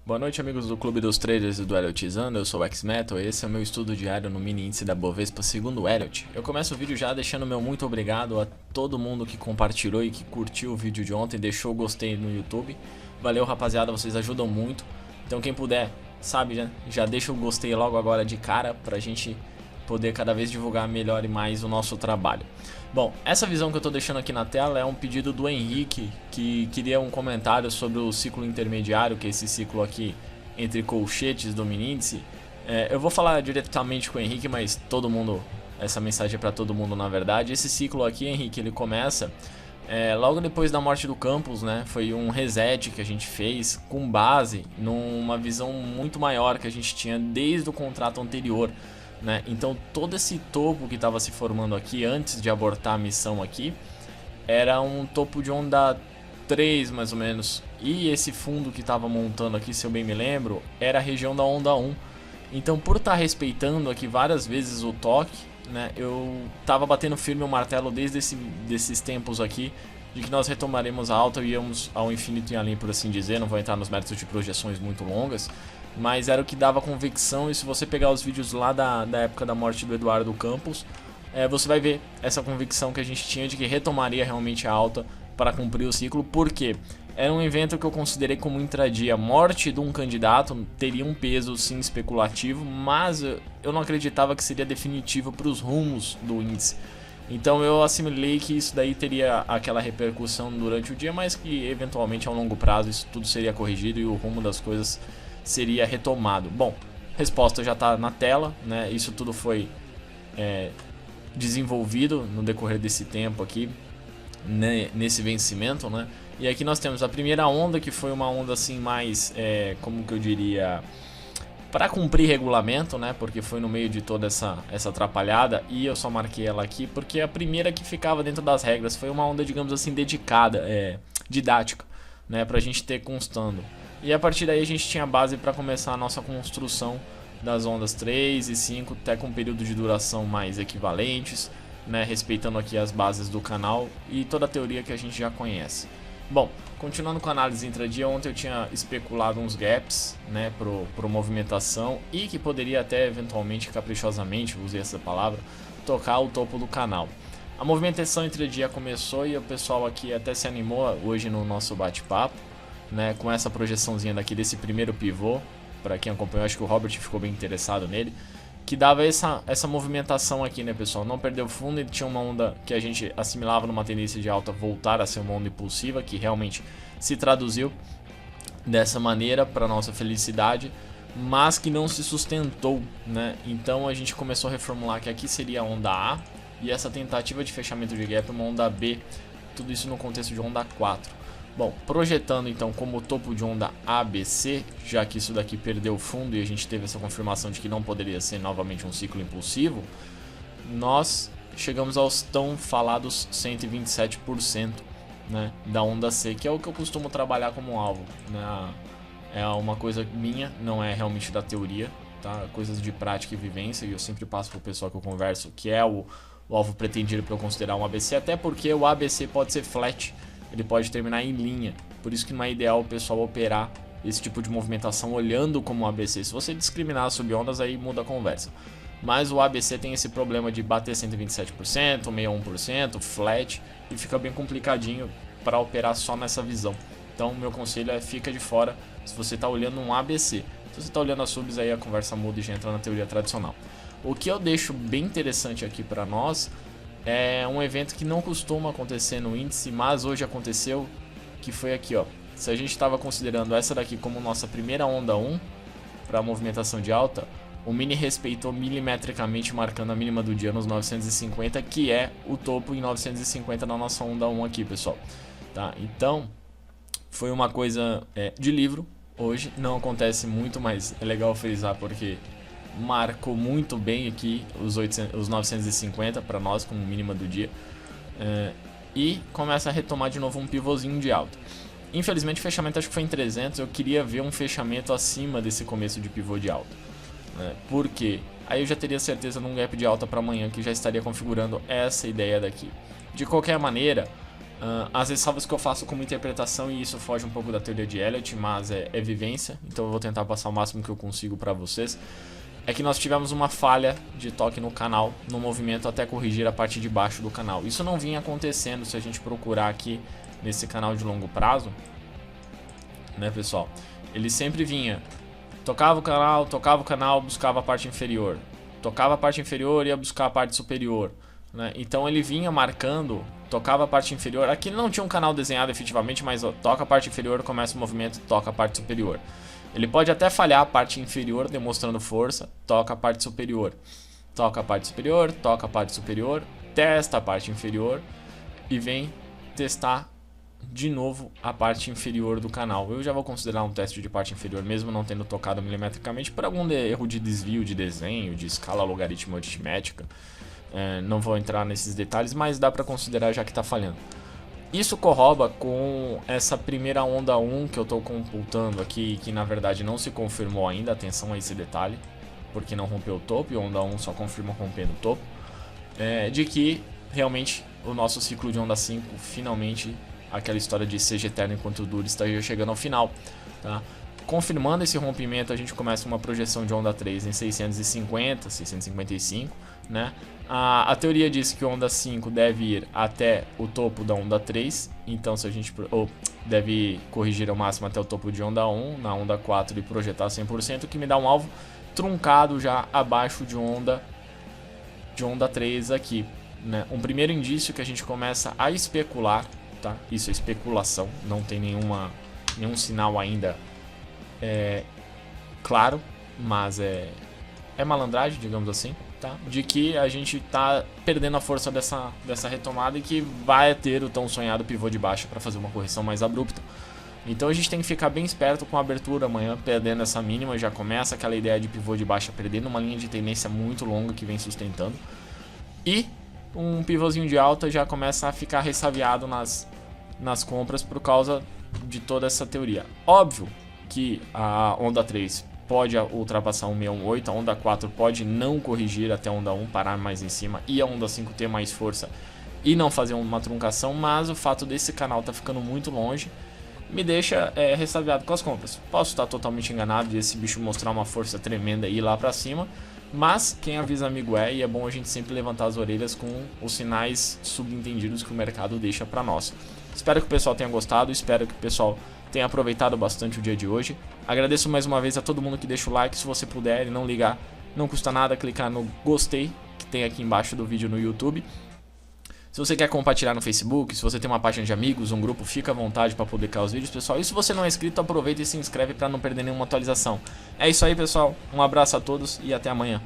Boa noite, amigos do Clube dos Traders e do Elliotizando, eu sou o X-Metal e esse é o meu estudo diário no mini índice da Bovespa segundo o Elliot. Eu começo o vídeo já deixando meu muito obrigado a todo mundo que compartilhou e que curtiu o vídeo de ontem, deixou o gostei no YouTube. Valeu, rapaziada, vocês ajudam muito. Então quem puder, sabe, já deixa o gostei logo agora de cara pra gente poder cada vez divulgar melhor e mais o nosso trabalho. Bom, essa visão que eu tô deixando aqui na tela é um pedido do Henrique, que queria um comentário sobre o ciclo intermediário, que é esse ciclo aqui entre colchetes do mini índice. Eu vou falar diretamente com o Henrique, mas todo mundo, essa mensagem é para todo mundo na verdade. Esse ciclo aqui, Henrique, ele começa logo depois da morte do Campos, né? Foi um reset que a gente fez com base numa visão muito maior que a gente tinha desde o contrato anterior. Então todo esse topo que estava se formando aqui antes de abortar a missão aqui era um topo de onda 3 mais ou menos, e esse fundo que estava montando aqui, se eu bem me lembro, era a região da onda 1. Então por estar respeitando aqui várias vezes o toque, eu estava batendo firme o martelo desde desses tempos aqui de que nós retomaremos a alta e íamos ao infinito e além, por assim dizer. Não vou entrar nos méritos de projeções muito longas, mas era o que dava convicção. E se você pegar os vídeos lá da época da morte do Eduardo Campos, você vai ver essa convicção que a gente tinha de que retomaria realmente a alta para cumprir o ciclo. Porque era um evento que eu considerei como intradia. A morte de um candidato teria um peso sim especulativo, mas eu não acreditava que seria definitivo para os rumos do índice. Então eu assimilei que isso daí teria aquela repercussão durante o dia, mas que eventualmente a longo prazo isso tudo seria corrigido e o rumo das coisas seria retomado. Bom, resposta já está na tela, Isso tudo foi desenvolvido no decorrer desse tempo aqui, nesse vencimento, E aqui nós temos a primeira onda, que foi uma onda assim mais, como que eu diria, para cumprir regulamento, porque foi no meio de toda essa atrapalhada, e eu só marquei ela aqui porque a primeira que ficava dentro das regras. Foi uma onda, digamos assim, dedicada, didática, pra gente ter constando. E a partir daí a gente tinha base para começar a nossa construção das ondas 3 e 5, até com um período de duração mais equivalentes, respeitando aqui as bases do canal e toda a teoria que a gente já conhece. Bom, continuando com a análise intradia, ontem eu tinha especulado uns gaps, pro movimentação, e que poderia até eventualmente, caprichosamente, usei essa palavra, tocar o topo do canal. A movimentação intradia começou e o pessoal aqui até se animou hoje no nosso bate-papo, com essa projeçãozinha daqui desse primeiro pivô. Para quem acompanhou, acho que o Robert ficou bem interessado nele, que dava essa movimentação aqui, pessoal, não perdeu fundo. Ele tinha uma onda que a gente assimilava numa tendência de alta voltar a ser uma onda impulsiva, que realmente se traduziu dessa maneira para nossa felicidade, mas que não se sustentou, Então a gente começou a reformular que aqui seria a onda A, e essa tentativa de fechamento de gap uma onda B, tudo isso no contexto de onda 4. Bom, projetando então como topo de onda ABC, já que isso daqui perdeu o fundo e a gente teve essa confirmação de que não poderia ser novamente um ciclo impulsivo, nós chegamos aos tão falados 127%, da onda C, que é o que eu costumo trabalhar como alvo, É uma coisa minha, não é realmente da teoria, tá? Coisas de prática e vivência, e eu sempre passo pro pessoal que eu converso que é o alvo pretendido para eu considerar um ABC, até porque o ABC pode ser flat, ele pode terminar em linha, por isso que não é ideal o pessoal operar esse tipo de movimentação olhando como ABC. Se você discriminar sobre ondas, aí muda a conversa. Mas o ABC tem esse problema de bater 127%, 61%, flat, e fica bem complicadinho para operar só nessa visão. Então meu conselho é fica de fora se você está olhando um ABC. Se você está olhando as subs, aí a conversa muda e já entra na teoria tradicional. O que eu deixo bem interessante aqui para nós é um evento que não costuma acontecer no índice, mas hoje aconteceu, que foi aqui, ó. Se a gente estava considerando essa daqui como nossa primeira onda 1 para movimentação de alta, o mini respeitou milimetricamente, marcando a mínima do dia nos 950, que é o topo em 950 na nossa onda 1 aqui, pessoal. Tá? Então, foi uma coisa de livro. Hoje não acontece muito, mas é legal frisar porque marcou muito bem aqui os 950 para nós como mínima do dia, e começa a retomar de novo um pivôzinho de alta. Infelizmente o fechamento acho que foi em 300, eu queria ver um fechamento acima desse começo de pivô de alta, né? Por quê? Aí eu já teria certeza num gap de alta para amanhã que já estaria configurando essa ideia daqui. De qualquer maneira, as ressalvas que eu faço como interpretação, e isso foge um pouco da teoria de Elliott, mas é vivência, então eu vou tentar passar o máximo que eu consigo para vocês, é que nós tivemos uma falha de toque no canal, no movimento até corrigir a parte de baixo do canal. Isso não vinha acontecendo se a gente procurar aqui nesse canal de longo prazo, né, pessoal? Ele sempre vinha, tocava o canal, buscava a parte inferior, tocava a parte inferior e ia buscar a parte superior, né? Então ele vinha marcando, tocava a parte inferior, aqui não tinha um canal desenhado efetivamente, mas ó, toca a parte inferior, começa o movimento, toca a parte superior. Ele pode até falhar a parte inferior, demonstrando força, toca a parte superior, toca a parte superior, toca a parte superior, testa a parte inferior e vem testar de novo a parte inferior do canal. Eu já vou considerar um teste de parte inferior, mesmo não tendo tocado milimetricamente, por algum erro de desvio de desenho, de escala logaritmo aritmética. Não vou entrar nesses detalhes, mas dá para considerar já que está falhando. Isso corroba com essa primeira onda 1 que eu estou computando aqui, que na verdade não se confirmou ainda, atenção a esse detalhe, porque não rompeu o topo, e onda 1 só confirma rompendo o topo, de que realmente o nosso ciclo de onda 5 finalmente, aquela história de seja eterno enquanto dure, está chegando ao final, tá? Confirmando esse rompimento, a gente começa uma projeção de onda 3 em 650, 655, né? A teoria diz que onda 5 deve ir até o topo da onda 3, então se a gente deve corrigir ao máximo até o topo de onda 1, na onda 4 e projetar 100%, que me dá um alvo truncado já abaixo de onda 3 aqui, né? Um primeiro indício que a gente começa a especular, tá? Isso é especulação, não tem nenhum sinal ainda claro, mas é malandragem, digamos assim, tá? De que a gente tá perdendo a força dessa retomada e que vai ter o tão sonhado pivô de baixa para fazer uma correção mais abrupta. Então a gente tem que ficar bem esperto com a abertura amanhã, perdendo essa mínima, já começa aquela ideia de pivô de baixa perdendo uma linha de tendência muito longa que vem sustentando. E um pivôzinho de alta já começa a ficar ressabiado nas compras por causa de toda essa teoria. Óbvio que a onda 3 pode ultrapassar 1,618, a onda 4 pode não corrigir até a onda 1, parar mais em cima, e a onda 5 ter mais força e não fazer uma truncação, mas o fato desse canal tá ficando muito longe me deixa ressabiado com as compras. Posso estar totalmente enganado de esse bicho mostrar uma força tremenda e ir lá pra cima, mas quem avisa amigo e é bom a gente sempre levantar as orelhas com os sinais subentendidos que o mercado deixa pra nós. Espero que o pessoal tenha gostado, espero que o pessoal tenha aproveitado bastante o dia de hoje. Agradeço mais uma vez a todo mundo que deixa o like, se você puder e não ligar, não custa nada clicar no gostei, que tem aqui embaixo do vídeo no YouTube. Se você quer compartilhar no Facebook, se você tem uma página de amigos, um grupo, fica à vontade para publicar os vídeos, pessoal. E se você não é inscrito, aproveita e se inscreve para não perder nenhuma atualização. É isso aí, pessoal. Um abraço a todos e até amanhã.